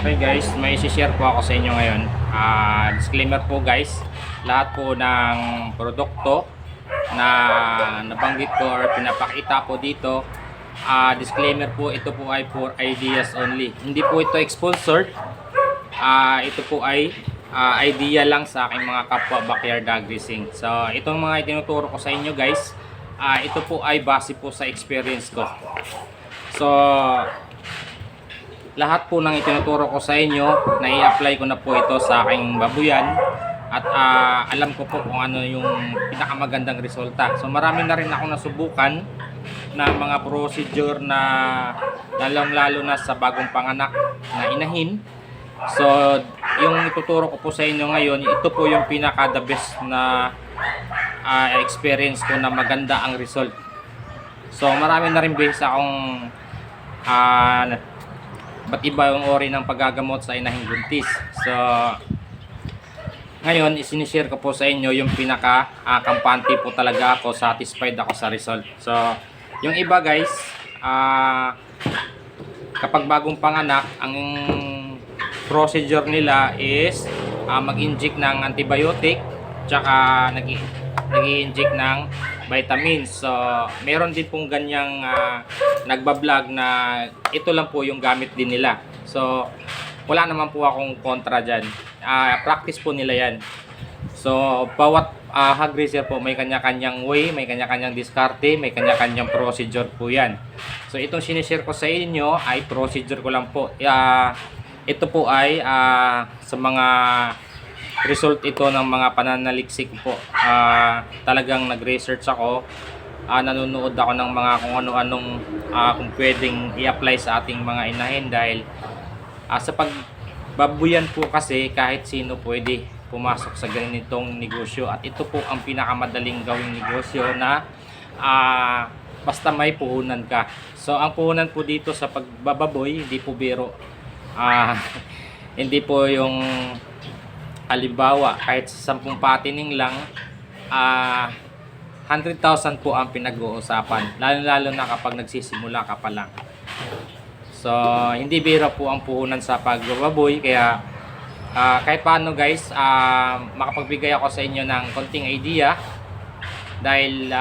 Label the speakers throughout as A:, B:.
A: Okay guys, may isi-share po ako sa inyo ngayon. Disclaimer po guys, lahat po ng produkto na nabanggit ko or pinapakita po dito, disclaimer po, ito po ay for ideas only. Hindi po ito sponsored. Ito po ay idea lang sa aking mga kapwa backyard dog racing. So itong mga itinuturo ko sa inyo guys, ito po ay base po sa experience ko. So lahat po ng itinuturo ko sa inyo, nai-apply ko na po ito sa aking babuyan at alam ko po kung ano yung pinakamagandang resulta. So marami na rin ako nasubukan na mga procedure na lalong-lalo na sa bagong panganak na inahin. So yung ituturo ko po sa inyo ngayon, ito po yung pinaka the best na experience ko na maganda ang result. So marami na rin base akong ba't iba yung ori ng paggagamot sa inahing buntis. So ngayon isinishare ko po sa inyo yung pinaka kampante po talaga ako, satisfied ako sa result. So yung iba guys, kapag bagong panganak, ang procedure nila is mag-inject ng antibiotic tsaka nag-i-inject ng vitamins. So meron din pong ganyang nagbablog na ito lang po yung gamit din nila. So wala naman po akong kontra dyan. Practice po nila yan. So bawat hog racer po may kanya-kanyang way, may kanya-kanyang diskarte, may kanya-kanyang procedure po yan. So itong sinishare ko sa inyo ay procedure ko lang po. Ito po ay sa mga result ito ng mga pananaliksik po. Talagang nag-research ako, nanonood ako ng mga kung ano-anong kung pwedeng i-apply sa ating mga inahin, dahil sa pagbabuyan po kasi kahit sino pwede pumasok sa ganitong negosyo, at ito po ang pinakamadaling gawing negosyo na basta may puhunan ka. So ang puhunan po dito sa pagbababoy, hindi po biro. Hindi po yung halimbawa kahit sa 10 patining lang, 100,000 po ang pinag-uusapan, lalo na kapag nagsisimula ka pa lang. So hindi biro po ang puhunan sa pagbababoy, kaya kahit paano guys, makapagbigay ako sa inyo ng konting idea, dahil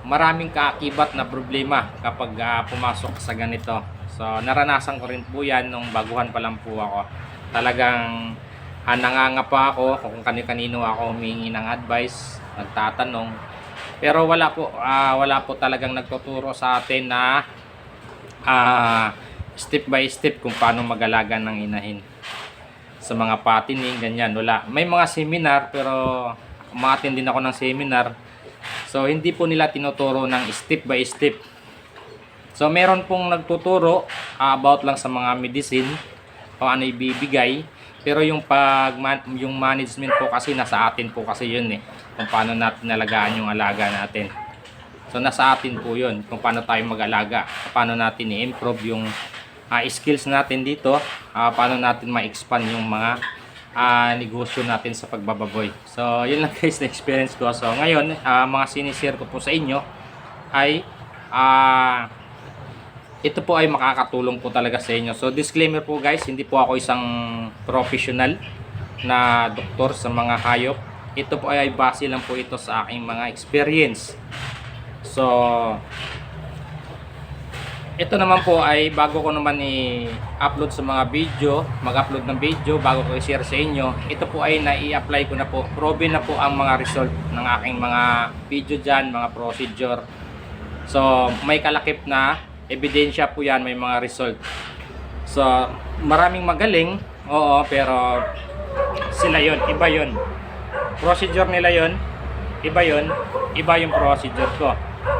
A: maraming kaakibat na problema kapag pumasok sa ganito. So naranasan ko rin po yan nung baguhan pa lang po ako. Talagang nangangapa ako kung kanino ako humingi ng advice, nagtatanong, pero wala po talagang nagtuturo sa atin na step by step kung paano mag-alaga ng inahin sa mga patining, ganyan. Wala. May mga seminar, pero umattend din ako ng seminar, so hindi po nila tinuturo ng step by step. So meron pong nagtuturo about lang sa mga medicine o ano ibibigay, pero yung yung management po kasi nasa atin po kasi yun kung paano natin nalagaan yung alaga natin. So nasa atin po yun kung paano tayo mag-alaga, paano natin i-improve yung skills natin dito, paano natin ma-expand yung mga negosyo natin sa pagbababoy. So yun lang guys na experience ko. So ngayon, mga sinishare ko po sa inyo ay ito po ay makakatulong po talaga sa inyo. So disclaimer po guys, hindi po ako isang professional na doktor sa mga hayop. Ito po ay base lang po ito sa aking mga experience. So ito naman po ay bago ko naman i-upload sa mga video, mag-upload ng video bago ko i-share sa inyo, ito po ay nai-apply ko na po. Proven na po ang mga result ng aking mga video dyan, mga procedure. So may kalakip na ebidensya po yan, may mga result. So maraming magaling, oo, pero sila yon, iba yon. Procedure nila yon, iba yon, iba yung procedure ko.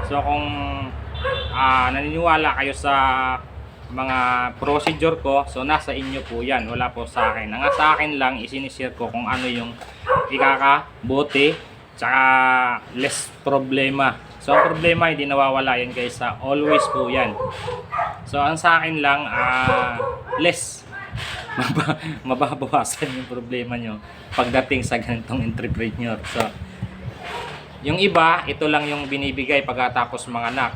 A: So kung naniniwala kayo sa mga procedure ko, so nasa inyo po yan, wala po sa akin. Nga sa akin lang isinishare ko kung ano yung ikakabuti tsaka less problema. So ang problema hindi nawawala yan guys, always po yan. So ang sa akin lang, less mababawasan yung problema nyo pagdating sa ganitong entrepreneur. So yung iba, ito lang yung binibigay pagkatapos mga anak,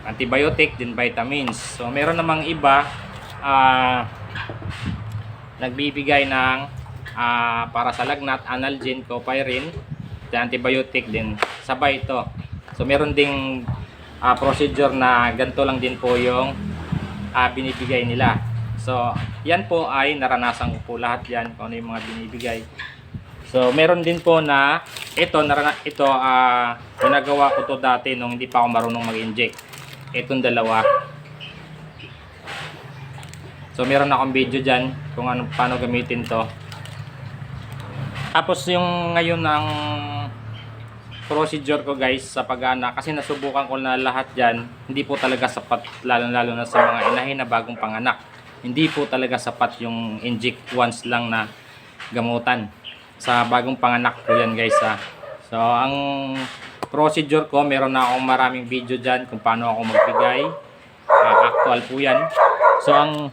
A: antibiotic din vitamins. So meron namang iba nagbibigay ng para sa lagnat, analgin, copairin, antibiotic din. Sabay ito. So meron ding procedure na ganito lang din po yung binibigay nila. So yan po ay naranasan ko po lahat yan kung ano yung mga binibigay. So meron din po na ito ginagawa ko to dati nung hindi pa ako marunong mag-inject. Itong dalawa. So meron akong video diyan kung paano gamitin to. Tapos yung ngayon ang procedure ko guys sa pag-anak, kasi nasubukan ko na lahat diyan, hindi po talaga sapat, lalo na sa mga inahin na bagong panganak. Hindi po talaga sapat yung inject once lang na gamutan. Sa bagong panganak po yan guys ha. So ang procedure ko, meron na akong maraming video dyan kung paano ako magbigay. Actual po yan. So ang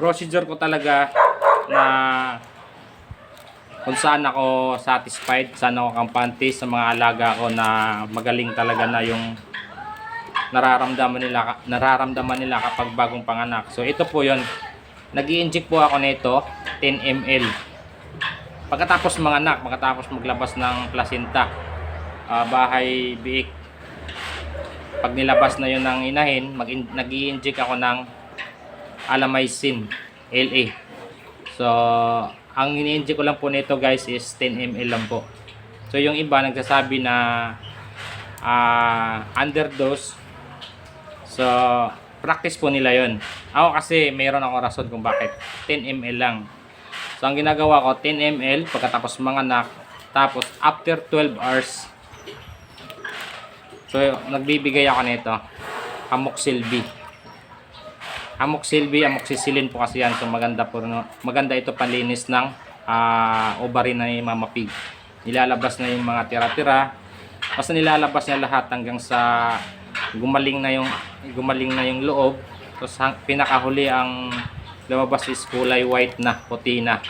A: procedure ko talaga na kung saan ako satisfied, saan ako kampante sa mga alaga ko na magaling talaga na yung nararamdaman nila kapag bagong panganak. So ito po yon. Nag-i-inject po ako nito 10 ml. Pagkatapos manganak, pagkatapos maglabas ng placenta, bahay biik. Pag nilabas na yon ng inahin, nag-i-inject ako ng Alamycin LA. So ang ini-inject ko lang po nito guys is 10 ml lang po. So yung iba nagsasabi na underdose. So practice po nila yon. Ako kasi mayroon akong rason kung bakit 10 ml lang. So ang ginagawa ko 10 ml pagkatapos manganak, tapos after 12 hours, so nagbibigay ako nito Amoxil B. Amoxil B, amoxicillin po kasi yan. So maganda ito panlinis ng ovary na ni Mama Pig. Nilalabas na yung mga tira-tira. Basta nilalabas niya lahat hanggang sa gumaling na yung loob. Tapos pinakahuli ang lumabas is kulay white na, puti na.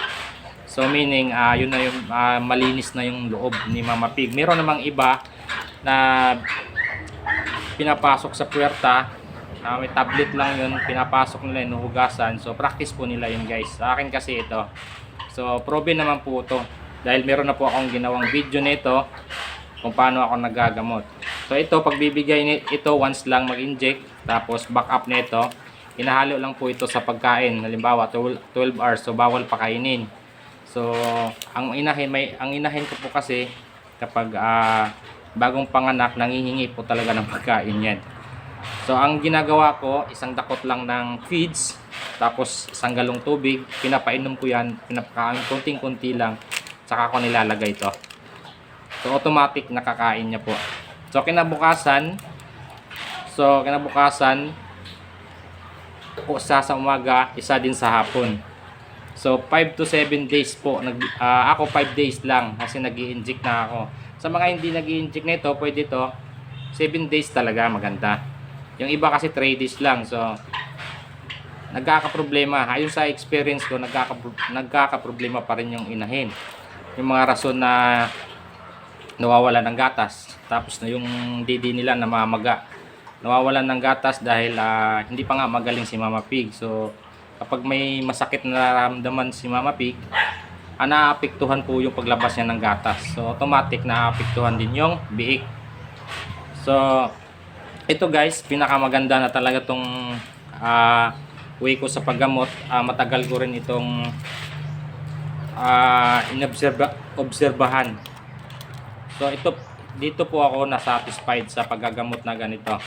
A: So meaning yun na yung malinis na yung loob ni Mama Pig. Meron namang iba na pinapasok sa puwerta, may tablet lang yun, pinapasok nila, inuhugasan. So practice po nila yun guys. Sa akin kasi ito, so proven naman po ito dahil meron na po akong ginawang video nito kung paano ako nagagamot. So ito, pagbibigay ito once lang mag-inject, tapos back up nito, inahalo lang po ito sa pagkain. Halimbawa 12 hours, so bawal pakainin. So ang inahin ko po kasi kapag bagong panganak, nangihingi po talaga ng pagkain yan. So ang ginagawa ko, isang dakot lang ng feeds, tapos isang galong tubig, pinapainom ko yan, pinapakain konting-konti lang, saka ko nilalagay ito. So automatic nakakain niya po. So kinabukasan, isa sa umaga, isa din sa hapon. So 5 to 7 days po. Ako 5 days lang kasi nag-i-inject na ako. Sa mga hindi nag-i-inject nito, pwede to 7 days talaga, maganda. Yung iba kasi 3 days lang. So nagkakaproblema. Ayon sa experience ko, nagkakaproblema pa rin yung inahin. Yung mga rason na nawawalan ng gatas, tapos na yung didi nila namamaga, nawawalan ng gatas dahil hindi pa nga magaling si Mama Pig. So kapag may masakit na nararamdaman si Mama Pig, naapektuhan po yung paglabas niya ng gatas. So automatic naapektuhan din yung biik. So ito guys, pinakamaganda na talaga tong way ko sa paggamot. Matagal ko rin itong inobserbahan. So dito po ako na-satisfied sa paggagamot na ganito.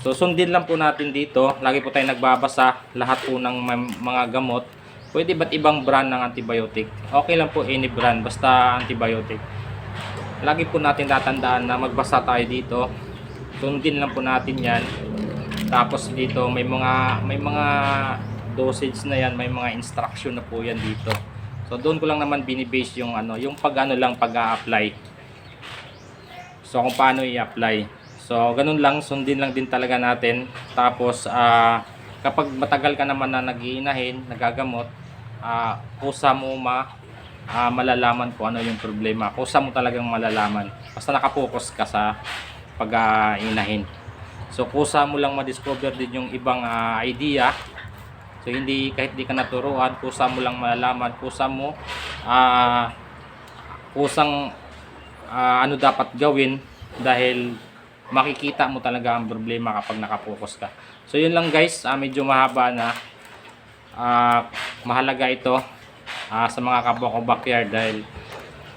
A: So sundin lang po natin dito. Lagi po tayong nagbabasa lahat po ng mga gamot. Pwede ba't ibang brand ng antibiotic? Okay lang po any brand, basta antibiotic. Lagi po natin tatandaan na magbasa tayo dito. Sundin lang po natin yan. Tapos dito may mga dosage na yan, may mga instruction na po yan dito. So doon ko lang naman binibase yung pag-a-apply. So kung paano i-apply. So ganun lang, sundin lang din talaga natin. Tapos kapag matagal ka naman na nag-iinahin, nagagamot, kusa mo malalaman kung ano yung problema. Kusa mo talagang malalaman. Basta nakapokus ka sa pag-iinahin. So kusa mo lang ma-discover din yung ibang idea. So hindi, kahit di ka naturuan, kusa mo lang malalaman, kusa mo kusang ano dapat gawin, dahil makikita mo talaga ang problema kapag nakapokus ka. So yun lang guys, medyo mahaba na. Mahalaga ito sa mga kapwa ko backyard, dahil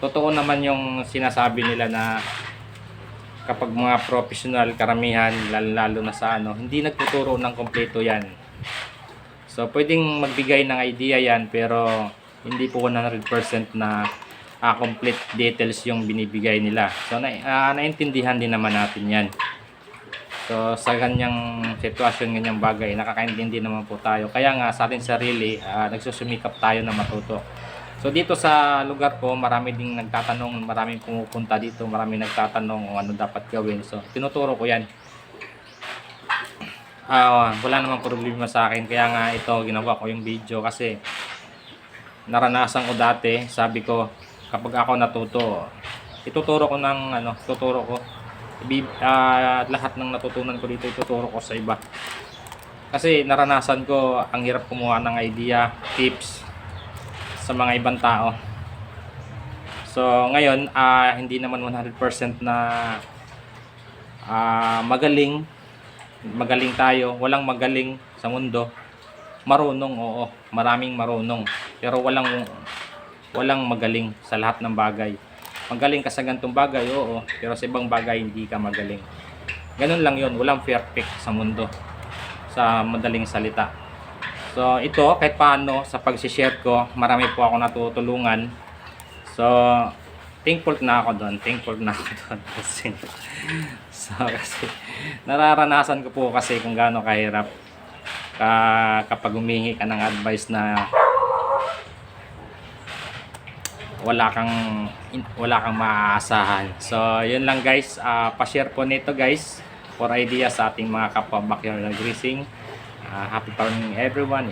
A: totoo naman yung sinasabi nila na kapag mga professional, karamihan, lalo na sa ano, hindi nagtuturo ng kompleto yan. So pwedeng magbigay ng idea yan, pero hindi po 100% na complete details yung binibigay nila. So naintindihan din naman natin yan. So sa ganyang sitwasyon, ganyang bagay, nakakaintindi naman po tayo. Kaya nga sa ating sarili, nagsusumikap tayo na matuto. So dito sa lugar ko, marami ding nagtatanong, maraming pumupunta dito, maraming nagtatanong kung ano dapat gawin. So tinuturo ko yan. Wala namang problema sa akin, kaya nga ito ginawa ko yung video, kasi naranasan ko dati. Sabi ko, kapag ako natuto, ituturo ko ng ano, tuturo ko lahat ng natutunan ko dito, ituturo ko sa iba. Kasi naranasan ko, ang hirap kumuha ng idea, tips sa mga ibang tao. So ngayon, hindi naman 100% na magaling tayo. Walang magaling sa mundo. Marunong, oo, maraming marunong, pero walang magaling sa lahat ng bagay. Magaling ka sa gantong bagay, oo, pero sa ibang bagay hindi ka magaling. Ganun lang yun, walang perfect sa mundo, sa madaling salita. So ito, kahit paano sa pag-share ko, marami po ako natutulungan. So thankful na ako doon. Kasi nararanasan ko po kasi kung gaano kahirap kapag humingi ka ng advice na wala kang maaasahan. So yun lang guys, pa-share po nito guys, for idea sa ating mga kapwa backyard grazing. Happy farming everyone.